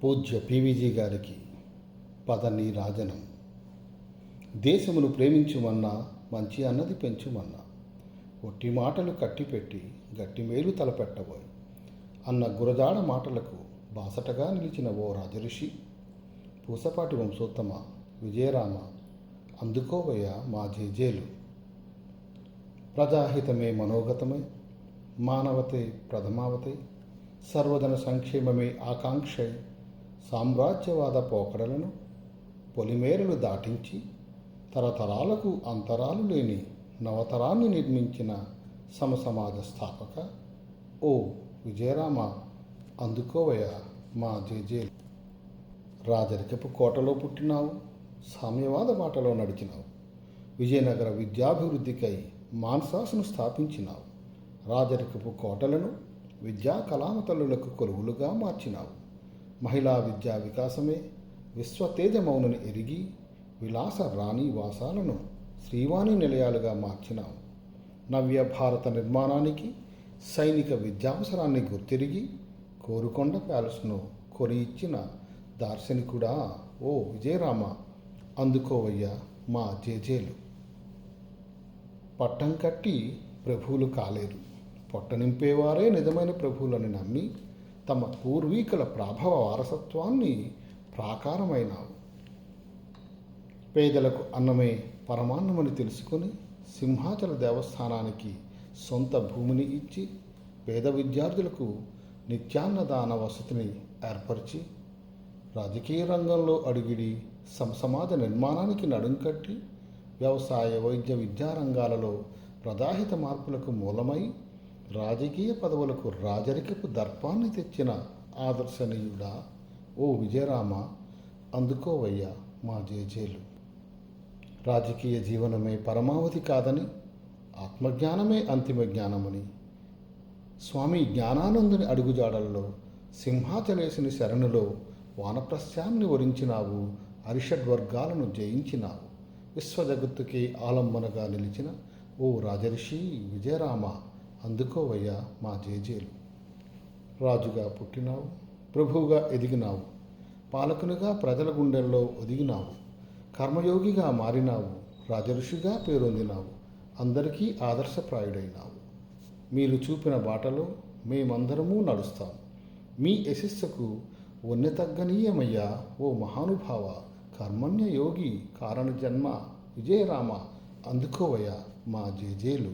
పూజ్య పీవీజీ గారికి పదని రాజనం. దేశమును ప్రేమించుమన్నా, మంచి అన్నది పెంచుమన్నా, ఒట్టి మాటలు కట్టిపెట్టి గట్టి మేలు తలపెట్టబోయి అన్న గురజాడ మాటలకు బాసటగా నిలిచిన ఓ రాజఋషి, పూసపాటి వంశోత్తమ విజయరామ, అందుకోవయ్య మా జేజేలు. ప్రజాహితమే మనోగతమై, మానవతే ప్రథమావతై, సర్వజన సంక్షేమమే ఆకాంక్షై, సామ్రాజ్యవాద పోకడలను పొలిమేరలు దాటించి తరతరాలకు అంతరాలు లేని నవతరాన్ని నిర్మించిన సమసమాజ స్థాపక ఓ విజయరామ, అందుకోవయ్య మా జేజేలు. రాజరికపు కోటలో పుట్టినావు, సామ్యవాద బాటలో నడిచినావు, విజయనగర విద్యాభివృద్ధికై మాన్సాసును స్థాపించినావు, రాజరికపు కోటలను విద్యా కళామతల్లులకు కొలువులుగా మార్చినావు, మహిళా విద్యా వికాసమే విశ్వతేజమౌనని ఎరిగి విలాస రాణి వాసాలను శ్రీవాణి నిలయాలుగా మార్చినావు, నవ్య భారత నిర్మాణానికి సైనిక విద్యావసరాన్ని గుర్తిరిగి కోరుకొండ ప్యాలెస్ను కొని ఇచ్చిన దార్శనికుడా ఓ విజయరామ, అందుకోవయ్య మా జేజేలు. పట్టం కట్టి ప్రభువులు కాలేరు, పొట్ట నింపేవారే నిజమైన ప్రభువులని నమ్మి తమ పూర్వీకుల ప్రాభవ వారసత్వాన్ని ప్రాకారమైనావు. పేదలకు అన్నమే పరమాన్నమని తెలుసుకొని సింహాచల దేవస్థానానికి సొంత భూమిని ఇచ్చి పేద విద్యార్థులకు నిత్యాన్నదాన వసతిని ఏర్పరిచి రాజకీయ రంగంలో అడుగిడి సమాజ నిర్మాణానికి నడుంకట్టి వ్యవసాయ వైద్య విద్యా రంగాలలో ప్రజాహిత మార్పులకు మూలమై రాజకీయ పదవులకు రాజరికపు దర్పాన్ని తెచ్చిన ఆదర్శనీయుడా ఓ విజయరామ, అందుకోవయ్య మా జేజేలు. రాజకీయ జీవనమే పరమావధి కాదని, ఆత్మజ్ఞానమే అంతిమ జ్ఞానమని స్వామి జ్ఞానానందుని అడుగుజాడల్లో సింహాచలేసుని శరణులో వానప్రస్థాన్ని వరించినావు, అరిషడ్వర్గాలను జయించినావు, విశ్వజగత్తుకి ఆలంబనగా నిలిచిన ఓ రాజర్షి విజయరామ, అందుకోవయ్య మా జేజేలు. రాజుగా పుట్టినావు, ప్రభువుగా ఎదిగినావు, పాలకునిగా ప్రజల గుండెల్లో ఒదిగినావు, కర్మయోగిగా మారినావు, రాజఋషిగా పేరొందినావు, అందరికీ ఆదర్శప్రాయుడైనావు. మీరు చూపిన బాటలో మేమందరము నడుస్తాం. మీ యశస్సుకు వన్నె తగ్గనీయమయ్యా ఓ మహానుభావ, కర్మణ్య యోగి కారణ జన్మ విజయరామ, అందుకోవయ్య మా జేజేలు.